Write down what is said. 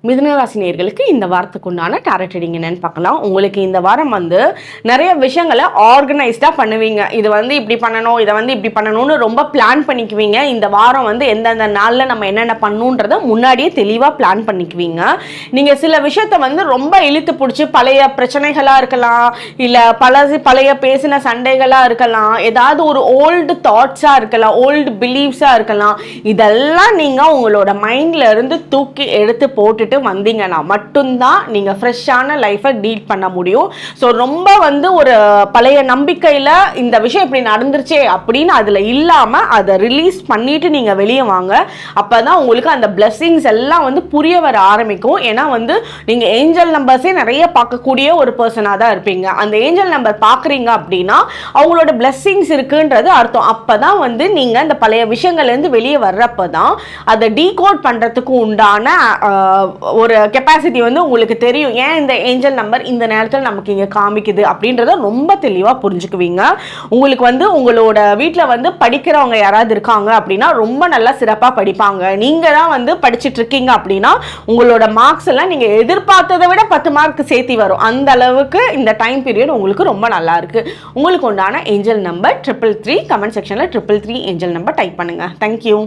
மிதுனராசி நேயர்களுக்கு இந்த வாரத்துக்கு உண்டான டாரட் ரீடிங் என்னன்னு பார்க்கலாம். உங்களுக்கு இந்த வாரம் நிறைய விஷயங்களை ஆர்கனைஸ்டாக பண்ணுவீங்க. இது இப்படி பண்ணணும், இதை இப்படி பண்ணணும்னு ரொம்ப பிளான் பண்ணிக்குவீங்க. இந்த வாரம் எந்தெந்த நாளில் நம்ம என்னென்ன பண்ணணுன்றதை முன்னாடியே தெளிவாக பிளான் பண்ணிக்குவீங்க. நீங்கள் சில விஷயத்த ரொம்ப இழுத்து பிடிச்சி பழைய பிரச்சனைகளாக இருக்கலாம், இல்லை பழைய பேசின சண்டைகளாக இருக்கலாம், ஏதாவது ஒரு ஓல்டு தாட்ஸாக இருக்கலாம், ஓல்டு பிலீஃப்ஸாக இருக்கலாம். இதெல்லாம் நீங்கள் உங்களோட மைண்டில் இருந்து தூக்கி எடுத்து போட்டுட்டு வந்தீங்கன்னா மட்டும்தான் நீங்க ஃப்ரெஷ்ஷான லைஃபை டீல் பண்ண முடியும். ஸோ ரொம்ப ஒரு பழைய நம்பிக்கையில் இந்த விஷயம் இப்படி நடந்துருச்சே அப்படின்னு அதில் இல்லாமல் அதை ரிலீஸ் பண்ணிட்டு நீங்கள் வெளியே வாங்க. அப்போ தான் உங்களுக்கு அந்த பிளெஸ்ஸிங்ஸ் எல்லாம் புரிய வர ஆரம்பிக்கும். ஏன்னா நீங்கள் ஏஞ்சல் நம்பர்ஸே நிறைய பார்க்கக்கூடிய ஒரு பர்சனாக தான் இருப்பீங்க. அந்த ஏஞ்சல் நம்பர் பார்க்குறீங்க அப்படின்னா அவங்களோட பிளெஸ்ஸிங்ஸ் இருக்குன்றது அர்த்தம். அப்போ தான் நீங்கள் அந்த பழைய விஷயங்கள்லேருந்து வெளியே வர்றப்போ தான் அதை டீகோட் பண்ணுறதுக்கு உண்டான ஒரு கெப்பாசிட்டி உங்களுக்கு தெரியும். ஏன் இந்த ஏஞ்சல் நம்பர் இந்த நேரத்தில் நமக்கு இங்கே காமிக்குது அப்படின்றத ரொம்ப தெளிவாக புரிஞ்சுக்குவீங்க. உங்களுக்கு உங்களோட வீட்டில் படிக்கிறவங்க யாராவது இருக்காங்க அப்படின்னா ரொம்ப நல்லா சிறப்பாக படிப்பாங்க. நீங்கள் தான் படிச்சுட்டு இருக்கீங்க அப்படின்னா உங்களோட மார்க்ஸ் எல்லாம் நீங்கள் எதிர்பார்த்ததை விட 10 மார்க் சேர்த்தி வரும். அந்த அளவுக்கு இந்த டைம் பீரியட் உங்களுக்கு ரொம்ப நல்லா இருக்கு. உங்களுக்கு உண்டான ஏஞ்சல் நம்பர் 333. கமெண்ட் செக்ஷனில் 333 ஏஞ்சல் நம்பர் டைப் பண்ணுங்க. தேங்க்யூ.